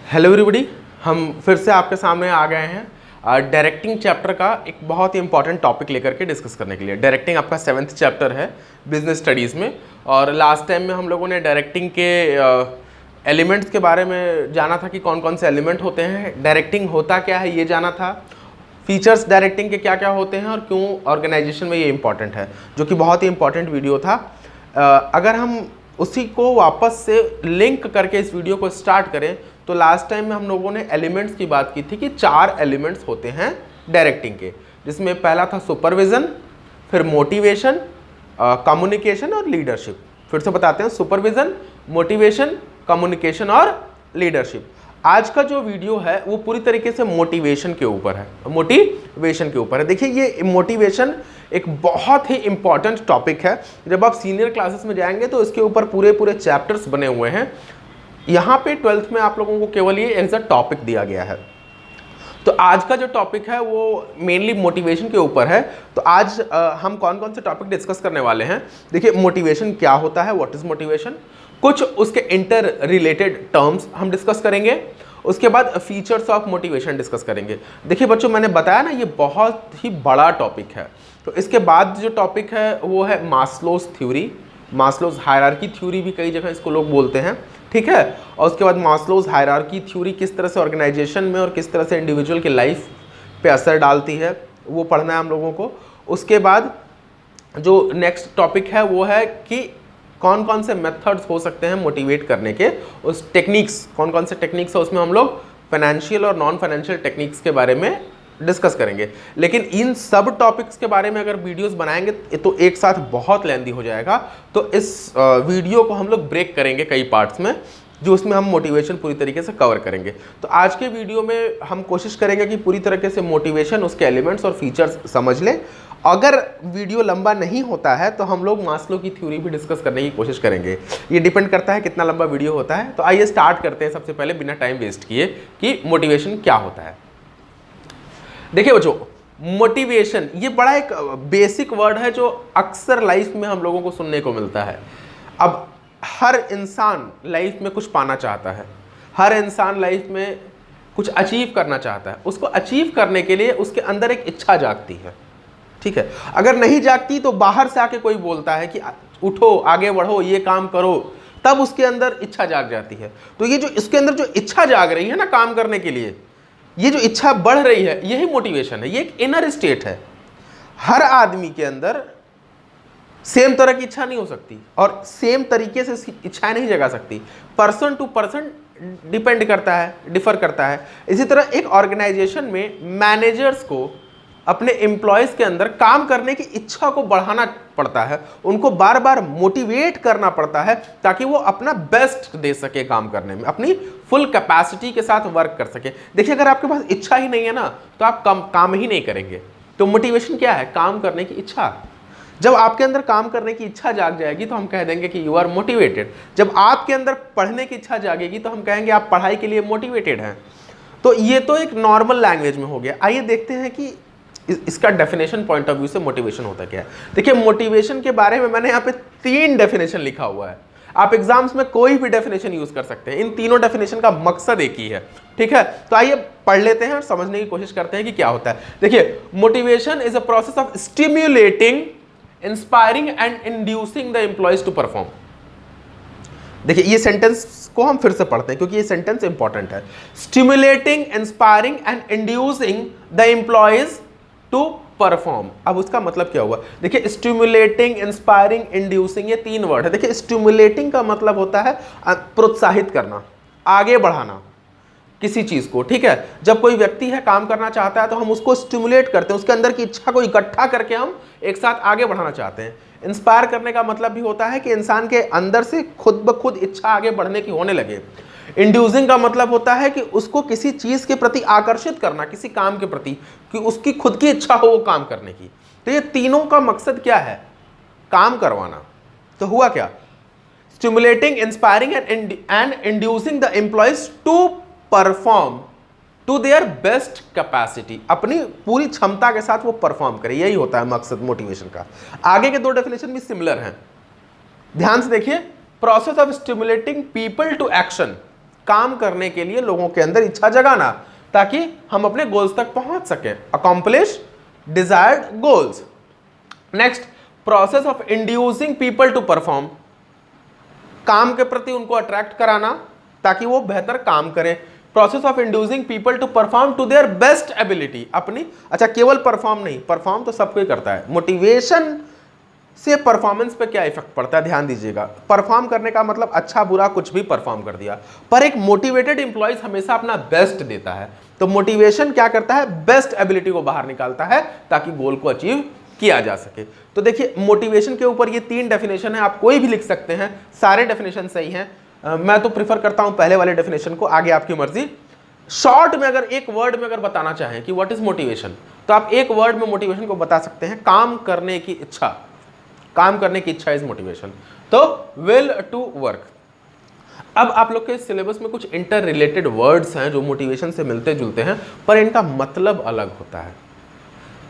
Hello everybody, हम फिर से आपके सामने आ गए हैं डायरेक्टिंग चैप्टर का एक बहुत ही इंपॉर्टेंट टॉपिक लेकर के डिस्कस करने के लिए। डायरेक्टिंग आपका 7th चैप्टर है बिजनेस स्टडीज़ में, और लास्ट टाइम में हम लोगों ने डायरेक्टिंग के एलिमेंट्स के बारे में जाना था कि कौन कौन से एलिमेंट होते हैं, डायरेक्टिंग होता क्या है ये जाना था, फीचर्स डायरेक्टिंग के क्या क्या होते हैं और क्यों ऑर्गेनाइजेशन में ये इंपॉर्टेंट है, जो कि बहुत ही इंपॉर्टेंट वीडियो था। अगर हम उसी को वापस से लिंक करके इस वीडियो को स्टार्ट करें तो लास्ट टाइम में हम लोगों ने एलिमेंट्स की बात की थी कि 4 एलिमेंट्स होते हैं डायरेक्टिंग के, जिसमें पहला था सुपरविजन, फिर मोटिवेशन, कम्युनिकेशन और लीडरशिप। फिर से बताते हैं, सुपरविजन, मोटिवेशन, कम्युनिकेशन और लीडरशिप। आज का जो वीडियो है वो पूरी तरीके से मोटिवेशन के ऊपर है, मोटिवेशन के ऊपर है। देखिए, ये मोटिवेशन एक बहुत ही इंपॉर्टेंट टॉपिक है। जब आप सीनियर क्लासेस में जाएंगे तो इसके ऊपर पूरे पूरे चैप्टर्स बने हुए हैं। यहाँ पे 12th में आप लोगों को केवल ये एज अ टॉपिक दिया गया है। तो आज का जो टॉपिक है वो मेनली मोटिवेशन के ऊपर है। तो आज हम कौन कौन से टॉपिक डिस्कस करने वाले हैं। देखिए, मोटिवेशन क्या होता है, व्हाट इज मोटिवेशन, कुछ उसके इंटर रिलेटेड टर्म्स हम डिस्कस करेंगे। उसके बाद फीचर्स ऑफ मोटिवेशन डिस्कस करेंगे। देखिए बच्चों, मैंने बताया ना ये बहुत ही बड़ा टॉपिक है। तो इसके बाद जो टॉपिक है वो है Maslow's theory, Maslow's hierarchy theory भी कई जगह इसको लोग बोलते हैं, ठीक है। और उसके बाद मास्लोज हायरार्की थ्योरी किस तरह से ऑर्गेनाइजेशन में और किस तरह से इंडिविजुअल की लाइफ पे असर डालती है वो पढ़ना है हम लोगों को। उसके बाद जो नेक्स्ट टॉपिक है वो है कि कौन कौन से मेथड्स हो सकते हैं मोटिवेट करने के, उस टेक्निक्स, कौन कौन से टेक्निक्स है उसमें हम लोग फाइनेंशियल और नॉन फाइनेंशियल टेक्निक्स के बारे में डिस्कस करेंगे। लेकिन इन सब टॉपिक्स के बारे में अगर वीडियोस बनाएंगे तो एक साथ बहुत लेंदी हो जाएगा। तो इस वीडियो को हम लोग ब्रेक करेंगे कई पार्ट्स में, जो उसमें हम मोटिवेशन पूरी तरीके से कवर करेंगे। तो आज के वीडियो में हम कोशिश करेंगे कि पूरी तरीके से मोटिवेशन, उसके एलिमेंट्स और फीचर्स समझ लें। अगर वीडियो लंबा नहीं होता है तो हम लोग मास्लो की थ्योरी भी डिस्कस करने की कोशिश करेंगे। ये डिपेंड करता है कितना लंबा वीडियो होता है। तो आइए स्टार्ट करते हैं सबसे पहले बिना टाइम वेस्ट किए कि मोटिवेशन क्या होता है। देखिए बच्चों, मोटिवेशन ये बड़ा एक बेसिक वर्ड है जो अक्सर लाइफ में हम लोगों को सुनने को मिलता है। अब हर इंसान लाइफ में कुछ पाना चाहता है, हर इंसान लाइफ में कुछ अचीव करना चाहता है। उसको अचीव करने के लिए उसके अंदर एक इच्छा जागती है, ठीक है। अगर नहीं जागती तो बाहर से आके कोई बोलता है कि उठो, आगे बढ़ो, ये काम करो, तब उसके अंदर इच्छा जाग जाती है। तो ये जो इसके अंदर जो इच्छा जाग रही है ना काम करने के लिए, ये जो इच्छा बढ़ रही है, यही मोटिवेशन है। ये एक इनर स्टेट है। हर आदमी के अंदर सेम तरह की इच्छा नहीं हो सकती और सेम तरीके से इसकी इच्छाएं नहीं जगा सकती। पर्सन टू पर्सन डिपेंड करता है, डिफर करता है। इसी तरह एक ऑर्गेनाइजेशन में मैनेजर्स को अपने एम्प्लॉयज़ के अंदर काम करने की इच्छा को बढ़ाना पड़ता है, उनको बार बार मोटिवेट करना पड़ता है ताकि वो अपना बेस्ट दे सके काम करने में, अपनी फुल कैपेसिटी के साथ वर्क कर सके। देखिए, अगर आपके पास इच्छा ही नहीं है ना तो आप काम ही नहीं करेंगे। तो मोटिवेशन क्या है? काम करने की इच्छा। जब आपके अंदर काम करने की इच्छा जाग जाएगी तो हम कह देंगे कि यू आर मोटिवेटेड। जब आपके अंदर पढ़ने की इच्छा जागेगी तो हम कहेंगे आप पढ़ाई के लिए मोटिवेटेड हैं। तो ये तो एक नॉर्मल लैंग्वेज में हो गया। आइए देखते हैं कि इसका डेफिनेशन पॉइंट ऑफ व्यू से मोटिवेशन होता क्या है। देखिए, मोटिवेशन के बारे में मैंने यहाँ पे 3 डेफिनेशन लिखा हुआ है। आप एग्जाम्स में कोई भी डेफिनेशन यूज कर सकते हैं। इन तीनों डेफिनेशन का मकसद एक ही है, ठीक है। तो आइए पढ़ लेते हैं और समझने की कोशिश करते हैं कि क्या होता है। देखिए, motivation is a process of stimulating, inspiring and inducing the employees to perform. देखिए, ये सेंटेंस को हम फिर से पढ़ते हैं क्योंकि ये सेंटेंस इंपॉर्टेंट है। Stimulating, inspiring and inducing the employees to perform. अब उसका मतलब क्या हुआ? देखिए, स्टिमुलेटिंग, इंस्पायरिंग, इंड्यूसिंग, ये 3 वर्ड है। देखिए, स्टिमुलेटिंग का मतलब होता है प्रोत्साहित करना, आगे बढ़ाना किसी चीज को, ठीक है। जब कोई व्यक्ति है काम करना चाहता है तो हम उसको स्टिमुलेट करते हैं, उसके अंदर की इच्छा को इकट्ठा करके हम एक साथ आगे बढ़ाना चाहते हैं। इंस्पायर करने का मतलब भी होता है कि इंसान के अंदर से खुद ब खुद इच्छा आगे बढ़ने की होने लगे। इंड्यूसिंग का मतलब होता है कि उसको किसी चीज के प्रति आकर्षित करना, किसी काम के प्रति, कि उसकी खुद की इच्छा हो वो काम करने की। तो ये तीनों का मकसद क्या है? काम करवाना। तो हुआ क्या? Stimulating, inspiring and inducing the employees to perform to their best capacity. अपनी पूरी क्षमता के साथ वो परफॉर्म करे, यही होता है मकसद मोटिवेशन का। आगे के 2 डेफिनेशन भी सिमिलर हैं, ध्यान से देखिए। Process of stimulating people to action काम करने के लिए लोगों के अंदर इच्छा जगाना, ताकि हम अपने गोल्स तक पहुंच सके। Accomplish desired goals. Next, process of inducing people to perform, काम के प्रति उनको अट्रैक्ट कराना ताकि वो बेहतर काम करें। Process of inducing people to perform to their best ability, अपनी, अच्छा केवल परफॉर्म नहीं, परफॉर्म तो सब कोई करता है, मोटिवेशन से परफॉर्मेंस पे क्या इफेक्ट पड़ता है, ध्यान दीजिएगा। परफॉर्म करने का मतलब अच्छा बुरा कुछ भी परफॉर्म कर दिया, पर एक मोटिवेटेड एम्प्लॉइज हमेशा अपना बेस्ट देता है। तो मोटिवेशन क्या करता है, बेस्ट एबिलिटी को बाहर निकालता है ताकि गोल को अचीव किया जा सके। तो देखिए मोटिवेशन के ऊपर ये 3 डेफिनेशन है, आप कोई भी लिख सकते हैं, सारे डेफिनेशन सही हैं। मैं तो प्रिफर करता हूं पहले वाले डेफिनेशन को, आगे आपकी मर्जी। शॉर्ट में अगर एक वर्ड में अगर बताना चाहें कि व्हाट इज मोटिवेशन, तो आप एक वर्ड में मोटिवेशन को बता सकते हैं, काम करने की इच्छा। काम करने की इच्छा इज मोटिवेशन। तो विल टू वर्क। अब आप लोग के सिलेबस में कुछ इंटर रिलेटेड वर्ड्स हैं जो मोटिवेशन से मिलते जुलते हैं, पर इनका मतलब अलग होता है,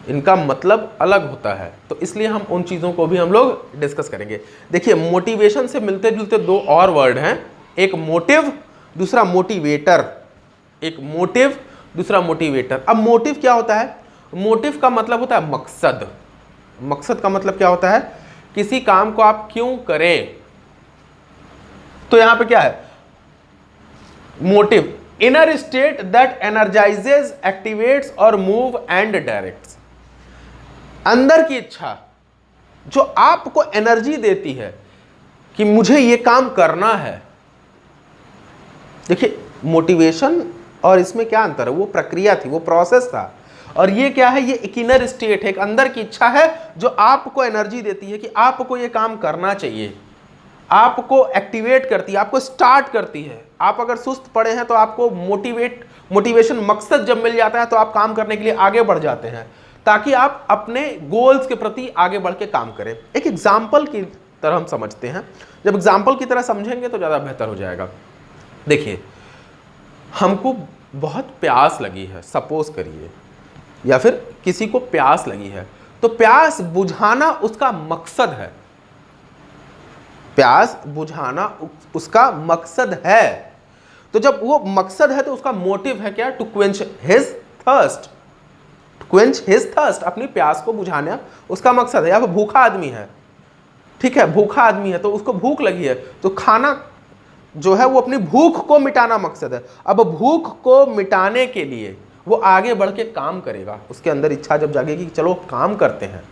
इनका मतलब अलग होता है। तो इसलिए हम उन चीज़ों को भी हम लोग डिस्कस करेंगे। देखिए मोटिवेशन से मिलते जुलते 2 और वर्ड हैं, एक मोटिव, दूसरा मोटिवेटर। एक मोटिव, दूसरा मोटिवेटर। अब मोटिव क्या होता है, मोटिव का मतलब होता है मकसद। मकसद का मतलब क्या होता है, किसी काम को आप क्यों करें। तो यहां पे क्या है, motive, inner state that energises, activates और मूव एंड डायरेक्ट्स। अंदर की इच्छा जो आपको एनर्जी देती है कि मुझे ये काम करना है। देखिए मोटिवेशन और इसमें क्या अंतर है, वो प्रक्रिया थी, वो प्रोसेस था, और ये क्या है, ये एक इनर स्टेट है, एक अंदर की इच्छा है जो आपको एनर्जी देती है कि आपको ये काम करना चाहिए, आपको एक्टिवेट करती है, आपको स्टार्ट करती है। आप अगर सुस्त पड़े हैं तो आपको मोटिवेशन, मकसद जब मिल जाता है तो आप काम करने के लिए आगे बढ़ जाते हैं, ताकि आप अपने गोल्स के प्रति आगे बढ़ के काम करें। एक एग्जाम्पल की तरह हम समझते हैं, जब एग्जाम्पल की तरह समझेंगे तो ज़्यादा बेहतर हो जाएगा। देखिए हमको बहुत प्यास लगी है, सपोज करिए, या फिर किसी को प्यास लगी है, तो प्यास बुझाना उसका मकसद है। प्यास बुझाना उसका मकसद है। तो जब वो मकसद है तो उसका मोटिव है क्या, to quench his thirst. Quench his thirst, अपनी प्यास को बुझाना उसका मकसद है। या फिर भूखा आदमी है, ठीक है, भूखा आदमी है तो उसको भूख लगी है, तो खाना जो है वो अपनी भूख को मिटाना मकसद है। अब भूख को मिटाने के लिए वो आगे बढ़ के काम करेगा, उसके अंदर इच्छा जब जागेगी कि चलो काम करते हैं।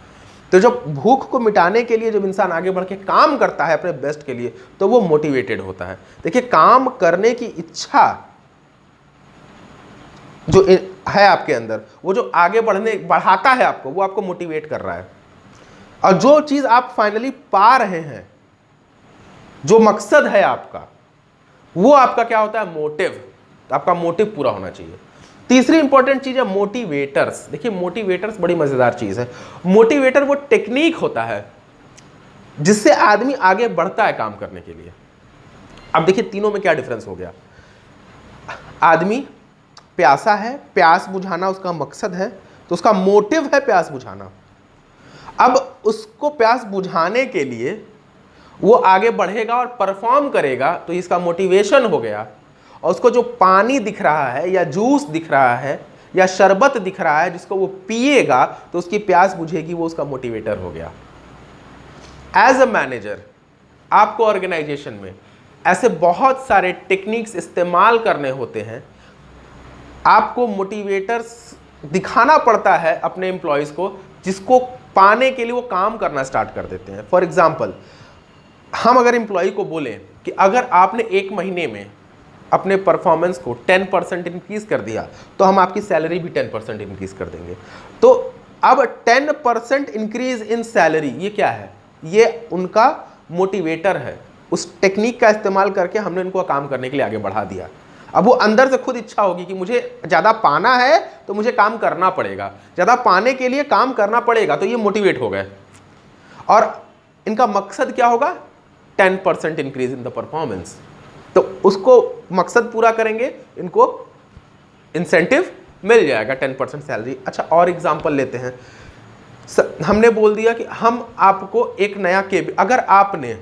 तो जब भूख को मिटाने के लिए जब इंसान आगे बढ़ के काम करता है अपने बेस्ट के लिए, तो वो मोटिवेटेड होता है। देखिए काम करने की इच्छा जो है आपके अंदर, वो जो आगे बढ़ाता है आपको, वो आपको मोटिवेट कर रहा है। और जो चीज आप फाइनली पा रहे हैं, जो मकसद है आपका, वो आपका क्या होता है, मोटिव। तो आपका मोटिव पूरा होना चाहिए। तीसरी इंपॉर्टेंट चीज है मोटिवेटर्स। देखिए मोटिवेटर्स बड़ी मजेदार चीज है। मोटिवेटर वो टेक्निक होता है जिससे आदमी आगे बढ़ता है काम करने के लिए। अब देखिए तीनों में क्या डिफरेंस हो गया। आदमी प्यासा है, प्यास बुझाना उसका मकसद है, तो उसका मोटिव है प्यास बुझाना। अब उसको प्यास बुझाने के लिए वो आगे बढ़ेगा और परफॉर्म करेगा, तो इसका मोटिवेशन हो गया। और उसको जो पानी दिख रहा है या जूस दिख रहा है या शरबत दिख रहा है जिसको वो पिएगा तो उसकी प्यास बुझेगी, वो उसका मोटिवेटर हो गया। एज अ मैनेजर आपको ऑर्गेनाइजेशन में ऐसे बहुत सारे टेक्निक्स इस्तेमाल करने होते हैं। आपको मोटिवेटर्स दिखाना पड़ता है अपने एम्प्लॉयज को, जिसको पाने के लिए वो काम करना स्टार्ट कर देते हैं। फॉर एग्जाम्पल, हम अगर एम्प्लॉय को बोलें कि अगर आपने 1 महीने में अपने परफॉर्मेंस को 10% इंक्रीज कर दिया तो हम आपकी सैलरी भी 10% इंक्रीज कर देंगे। तो अब 10% इंक्रीज इन सैलरी, ये क्या है, ये उनका मोटिवेटर है। उस टेक्निक का इस्तेमाल करके हमने उनको काम करने के लिए आगे बढ़ा दिया। अब वो अंदर से खुद इच्छा होगी कि मुझे ज़्यादा पाना है तो मुझे काम करना पड़ेगा, ज़्यादा पाने के लिए काम करना पड़ेगा, तो ये मोटिवेट हो गए। और इनका मकसद क्या होगा, 10% इंक्रीज इन द परफॉर्मेंस। तो उसको मकसद पूरा करेंगे, इनको इंसेंटिव मिल जाएगा 10% सैलरी। अच्छा और एग्जांपल लेते हैं। हमने बोल दिया कि हम आपको एक नया केबिन, अगर आपने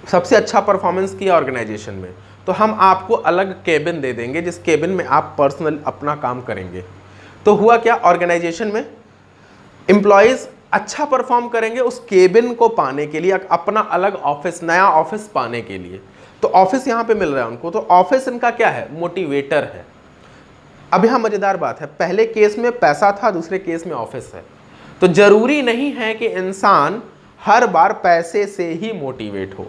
सबसे अच्छा परफॉर्मेंस किया ऑर्गेनाइजेशन में तो हम आपको अलग केबिन दे देंगे जिस केबिन में आप पर्सनल अपना काम करेंगे। तो हुआ क्या, ऑर्गेनाइजेशन में एम्प्लॉयज़ अच्छा परफॉर्म करेंगे उस केबिन को पाने के लिए, अपना अलग ऑफिस, नया ऑफिस पाने के लिए। तो ऑफिस यहाँ पे मिल रहा है उनको, तो ऑफिस इनका क्या है, मोटिवेटर है। अब यहाँ मजेदार बात है, पहले केस में पैसा था, दूसरे केस में ऑफिस है। तो जरूरी नहीं है कि इंसान हर बार पैसे से ही मोटिवेट हो,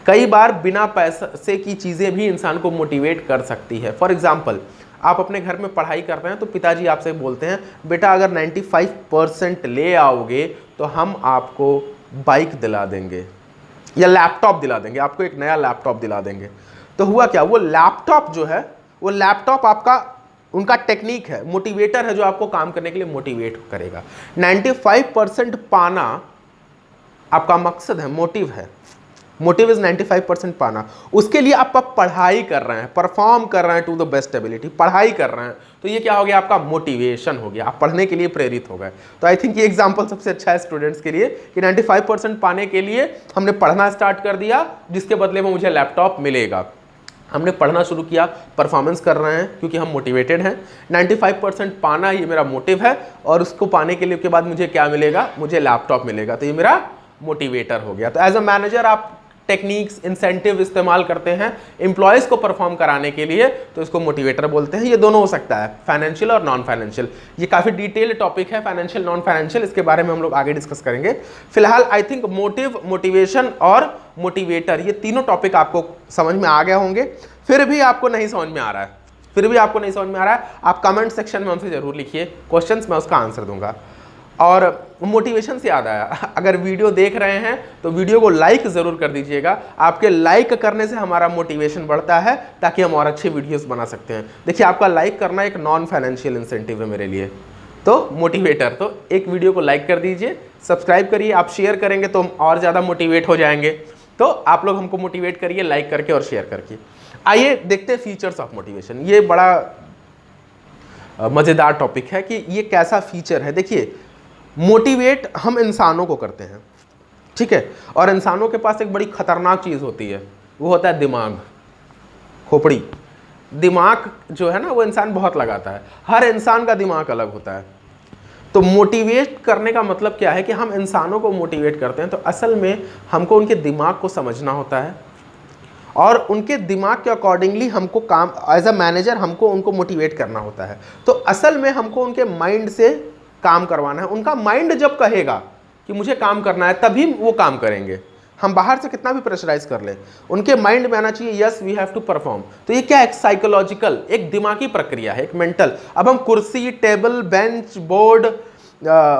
कई बार बिना पैसे की चीज़ें भी इंसान को मोटिवेट कर सकती है। फॉर एग्जाम्पल, आप अपने घर में पढ़ाई कर रहे हैं तो पिताजी आपसे बोलते हैं बेटा अगर 95% ले आओगे तो हम आपको बाइक दिला देंगे या लैपटॉप दिला देंगे, आपको एक नया लैपटॉप दिला देंगे। तो हुआ क्या, वो लैपटॉप जो है, वो लैपटॉप आपका, उनका टेक्निक है, मोटिवेटर है जो आपको काम करने के लिए मोटिवेट करेगा। 95% पाना आपका मकसद है, मोटिव है, मोटिव इज 95% पाना। उसके लिए आप पढ़ाई कर रहे हैं, परफॉर्म कर रहे हैं टू द बेस्ट एबिलिटी, पढ़ाई कर रहे हैं, तो ये क्या हो गया, आपका मोटिवेशन हो गया, आप पढ़ने के लिए प्रेरित हो गए। तो आई थिंक ये एग्जांपल सबसे अच्छा है स्टूडेंट्स के लिए कि 95% पाने के लिए हमने पढ़ना स्टार्ट कर दिया, जिसके बदले में मुझे लैपटॉप मिलेगा। हमने पढ़ना शुरू किया, परफॉर्मेंस कर रहे हैं क्योंकि हम मोटिवेटेड हैं। 95% पाना ये मेरा मोटिव है, और उसको पाने के लिए के बाद मुझे क्या मिलेगा, मुझे लैपटॉप मिलेगा, तो ये मेरा मोटिवेटर हो गया। तो एज अ मैनेजर आप टेक्निक्स, इंसेंटिव इस्तेमाल करते हैं एम्प्लॉयज़ को परफॉर्म कराने के लिए, तो इसको मोटिवेटर बोलते हैं। ये दोनों हो सकता है, फाइनेंशियल और नॉन फाइनेंशियल। ये काफ़ी डिटेल्ड टॉपिक है, फाइनेंशियल नॉन फाइनेंशियल, इसके बारे में हम लोग आगे डिस्कस करेंगे। फिलहाल आई थिंक मोटिव, मोटिवेशन और मोटिवेटर, ये तीनों टॉपिक आपको समझ में आ गए होंगे। फिर भी आपको नहीं समझ में आ रहा है, फिर भी आपको नहीं समझ में आ रहा है, आप कमेंट सेक्शन में हमसे जरूर लिखिए, क्वेश्चंस मैं उसका आंसर दूंगा। और मोटिवेशन से याद आया, अगर वीडियो देख रहे हैं तो वीडियो को लाइक ज़रूर कर दीजिएगा। आपके लाइक करने से हमारा मोटिवेशन बढ़ता है, ताकि हम और अच्छे वीडियोस बना सकते हैं। देखिए, आपका लाइक करना एक नॉन फाइनेंशियल इंसेंटिव है मेरे लिए, तो मोटिवेटर। तो एक वीडियो को लाइक कर दीजिए, सब्सक्राइब करिए, आप शेयर करेंगे तो हम और ज़्यादा मोटिवेट हो जाएंगे। तो आप लोग हमको मोटिवेट करिए लाइक करके और शेयर करके। आइए देखते हैं फीचर्स ऑफ मोटिवेशन। ये बड़ा मज़ेदार टॉपिक है कि ये कैसा फीचर है। देखिए, मोटिवेट हम इंसानों को करते हैं, ठीक है, और इंसानों के पास एक बड़ी खतरनाक चीज़ होती है, वो होता है दिमाग, खोपड़ी। दिमाग जो है ना, वो इंसान बहुत लगाता है, हर इंसान का दिमाग अलग होता है। तो मोटिवेट करने का मतलब क्या है कि हम इंसानों को मोटिवेट करते हैं, तो असल में हमको उनके दिमाग को समझना होता है, और उनके दिमाग के अकॉर्डिंगली हमको काम, एज अ मैनेजर हमको उनको मोटिवेट करना होता है। तो असल में हमको उनके माइंड से काम करवाना है। उनका माइंड जब कहेगा कि मुझे काम करना है, तभी वो काम करेंगे। हम बाहर से कितना भी प्रेशराइज कर ले, उनके माइंड में आना चाहिए yes we have to perform. तो ये क्या, एक साइकोलॉजिकल, एक दिमागी प्रक्रिया है, एक मेंटल। अब हम कुर्सी, table, bench, board,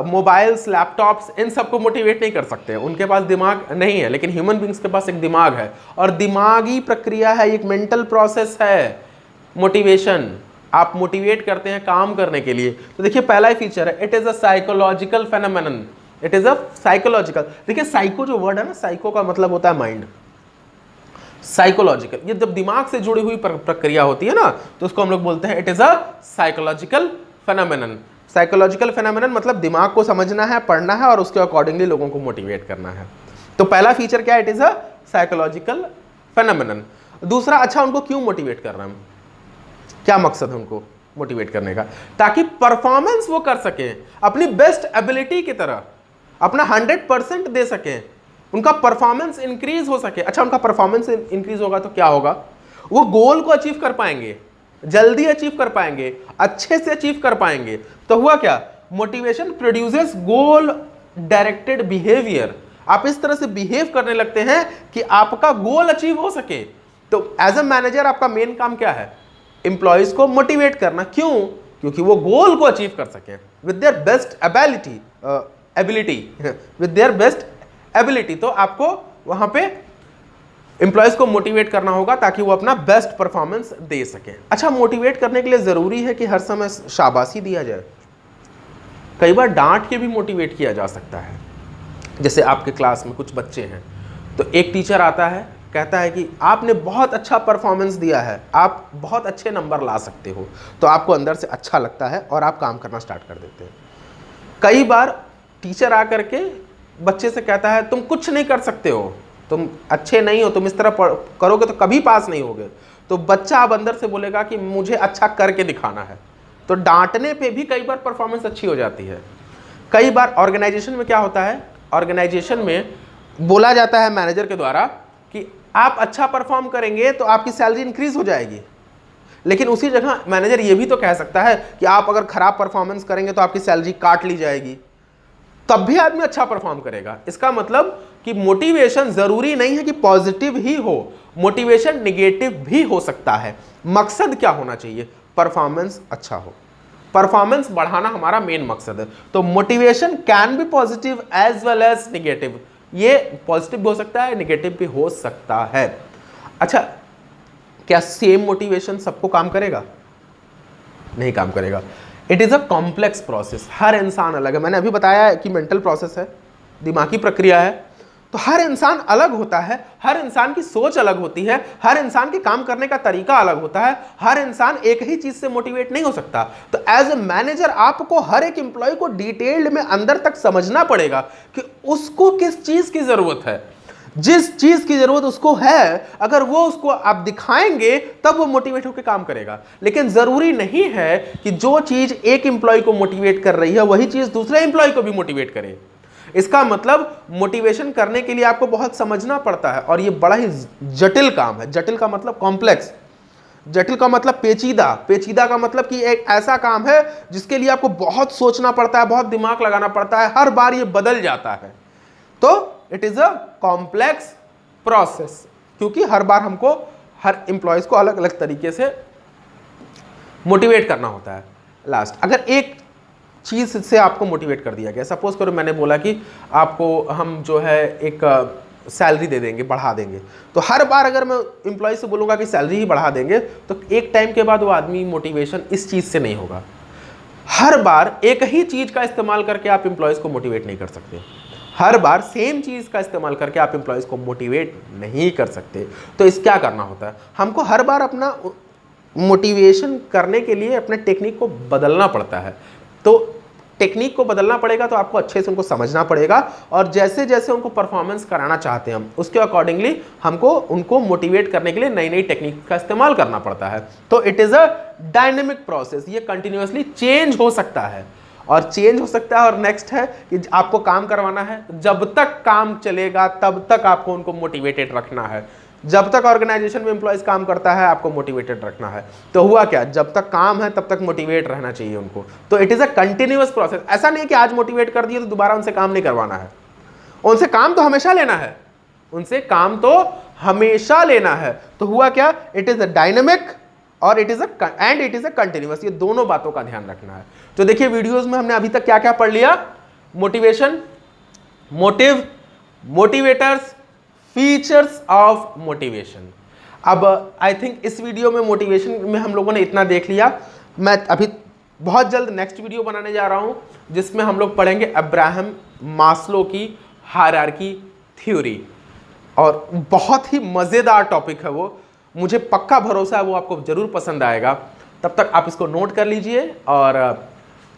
mobiles, laptops, इन सबको मोटिवेट नहीं कर सकते, उनके पास दिमाग नहीं है। लेकिन ह्यूमन बींग्स के पास एक दिमाग है, और दिमागी प्रक्रिया है, एक मेंटल प्रोसेस है मोटिवेशन। आप मोटिवेट करते हैं काम करने के लिए। तो देखिए, पहला ही फीचर है, it is a psychological phenomenon, it is a psychological. देखिए, साइको जो वर्ड है ना, साइको का मतलब होता है माइंड, साइकोलॉजिकल, ये जब दिमाग से जुड़ी हुई प्रक्रिया होती है ना, तो उसको हम लोग बोलते हैं it is a psychological phenomenon. Psychological phenomenon मतलब दिमाग को समझना है, पढ़ना है, और उसके अकॉर्डिंगली लोगों को मोटिवेट करना है। तो पहला फीचर क्या है, it is a psychological phenomenon. दूसरा, अच्छा उनको क्यों मोटिवेट कर रहे हैं, क्या मकसद है उनको मोटिवेट करने का, ताकि परफॉर्मेंस वो कर सकें अपनी बेस्ट एबिलिटी की तरह, अपना 100% दे सकें, उनका परफॉर्मेंस इंक्रीज हो सके। अच्छा, उनका परफॉर्मेंस इंक्रीज होगा तो क्या होगा, वो गोल को अचीव कर पाएंगे, जल्दी अचीव कर पाएंगे, अच्छे से अचीव कर पाएंगे। तो हुआ क्या, मोटिवेशन प्रोड्यूसेस गोल डायरेक्टेड बिहेवियर। आप इस तरह से बिहेव करने लगते हैं कि आपका गोल अचीव हो सके। तो एज अ मैनेजर आपका मेन काम क्या है, एम्प्लॉयज को मोटिवेट करना। क्यों, क्योंकि वो गोल को अचीव कर सकें with their best ability with their best ability. तो आपको वहां पे एम्प्लॉयज को मोटिवेट करना होगा ताकि वो अपना बेस्ट परफॉर्मेंस दे सकें। अच्छा, मोटिवेट करने के लिए जरूरी है कि हर समय शाबाशी दिया जाए, कई बार डांट के भी मोटिवेट किया जा सकता है। जैसे आपके क्लास में कुछ बच्चे हैं, तो एक टीचर आता है, कहता है कि आपने बहुत अच्छा परफॉर्मेंस दिया है, आप बहुत अच्छे नंबर ला सकते हो, तो आपको अंदर से अच्छा लगता है और आप काम करना स्टार्ट कर देते हैं। कई बार टीचर आकर के बच्चे से कहता है तुम कुछ नहीं कर सकते हो, तुम अच्छे नहीं हो, तुम इस तरह करोगे तो कभी पास नहीं होगे। तो बच्चा अब अंदर से बोलेगा कि मुझे अच्छा करके दिखाना है। तो डांटने पे भी कई बार परफॉर्मेंस अच्छी हो जाती है। कई बार ऑर्गेनाइजेशन में क्या होता है, ऑर्गेनाइजेशन में बोला जाता है मैनेजर के द्वारा कि आप अच्छा परफॉर्म करेंगे तो आपकी सैलरी इंक्रीज हो जाएगी, लेकिन उसी जगह मैनेजर ये भी तो कह सकता है कि आप अगर खराब परफॉर्मेंस करेंगे तो आपकी सैलरी काट ली जाएगी, तब भी आदमी अच्छा परफॉर्म करेगा। इसका मतलब कि मोटिवेशन जरूरी नहीं है कि पॉजिटिव ही हो, मोटिवेशन निगेटिव भी हो सकता है। मकसद क्या होना चाहिए, परफॉर्मेंस अच्छा हो, परफॉर्मेंस बढ़ाना हमारा मेन मकसद है। तो motivation can be positive as well as negative, ये पॉजिटिव भी हो सकता है, निगेटिव भी हो सकता है। अच्छा, क्या सेम मोटिवेशन सबको काम करेगा? नहीं काम करेगा। It is a complex process, हर इंसान अलग है। मैंने अभी बताया है कि मेंटल प्रोसेस है, दिमागी प्रक्रिया है, तो हर इंसान अलग होता है, हर इंसान की सोच अलग होती है, हर इंसान के काम करने का तरीका अलग होता है, हर इंसान एक ही चीज से मोटिवेट नहीं हो सकता। तो एज ए मैनेजर आपको हर एक एम्प्लॉय को डिटेल्ड में अंदर तक समझना पड़ेगा कि उसको किस चीज की जरूरत है। जिस चीज की जरूरत उसको है, अगर वो उसको आप दिखाएंगे तब वो मोटिवेट होकर काम करेगा। लेकिन जरूरी नहीं है कि जो चीज एक एम्प्लॉय को मोटिवेट कर रही है वही चीज दूसरे एम्प्लॉय को भी मोटिवेट करे। इसका मतलब मोटिवेशन करने के लिए आपको बहुत समझना पड़ता है, और ये बड़ा ही जटिल काम है। जटिल का मतलब कॉम्प्लेक्स, जटिल का मतलब पेचीदा, पेचीदा का मतलब कि एक ऐसा काम है जिसके लिए आपको बहुत सोचना पड़ता है, बहुत दिमाग लगाना पड़ता है, हर बार ये बदल जाता है। तो it is a complex process, क्योंकि हर बार हमको हर एम्प्लॉयज को अलग अलग तरीके से मोटिवेट करना होता है। लास्ट, अगर एक चीज से आपको मोटिवेट कर दिया गया, सपोज करो मैंने बोला कि आपको हम जो है एक सैलरी दे देंगे, बढ़ा देंगे, तो हर बार अगर मैं एम्प्लॉय से बोलूँगा कि सैलरी ही बढ़ा देंगे तो एक टाइम के बाद वो आदमी मोटिवेशन इस चीज़ से नहीं होगा। हर बार एक ही चीज़ का इस्तेमाल करके आप एम्प्लॉयज़ को मोटिवेट नहीं कर सकते, हर बार सेम चीज़ का इस्तेमाल करके आप एम्प्लॉयज़ को मोटिवेट नहीं कर सकते। तो इस क्या करना होता है, हमको हर बार अपना मोटिवेशन करने के लिए अपने टेक्निक को बदलना पड़ता है। तो टेक्निक को बदलना पड़ेगा तो आपको अच्छे से उनको समझना पड़ेगा, और जैसे जैसे उनको परफॉर्मेंस कराना चाहते हैं हम उसके अकॉर्डिंगली हमको उनको मोटिवेट करने के लिए नई नई टेक्निक का इस्तेमाल करना पड़ता है। तो it is a dynamic process, ये कंटिन्यूअसली चेंज हो सकता है और चेंज हो सकता है। और नेक्स्ट है कि आपको काम करवाना है, जब तक काम चलेगा तब तक आपको उनको मोटिवेटेड रखना है। जब तक ऑर्गेनाइजेशन में एम्प्लॉयज काम करता है आपको मोटिवेटेड रखना है। तो हुआ क्या, जब तक काम है तब तक मोटिवेट रहना चाहिए उनको। तो it is a continuous process, ऐसा नहीं कि आज मोटिवेट कर दिए तो दोबारा उनसे काम नहीं करवाना है। उनसे काम तो हमेशा लेना है, उनसे काम तो हमेशा लेना है। तो हुआ क्या, इट इज़ अ डायनेमिक और इट इज़ अ कंटिन्यूअस, ये दोनों बातों का ध्यान रखना है। तो देखिए वीडियोज़ में हमने अभी तक क्या क्या पढ़ लिया, motivation, motive, motivators, features of motivation. अब आई थिंक इस वीडियो में मोटिवेशन में हम लोगों ने इतना देख लिया। मैं अभी बहुत जल्द नेक्स्ट वीडियो बनाने जा रहा हूं जिसमें हम लोग पढ़ेंगे अब्राहम मास्लो की हायरार्की थ्योरी, और बहुत ही मज़ेदार टॉपिक है वो, मुझे पक्का भरोसा है वो आपको ज़रूर पसंद आएगा। तब तक आप इसको नोट कर लीजिए, और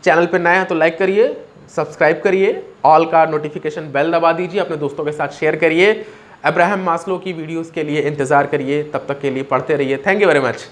चैनल पर नए हैं तो लाइक करिए, सब्सक्राइब करिए, ऑल का नोटिफिकेशन बेल दबा दीजिए, अपने दोस्तों के साथ शेयर करिए। अब्राहम मास्लो की वीडियोस के लिए इंतज़ार करिए, तब तक के लिए पढ़ते रहिए। Thank you very much.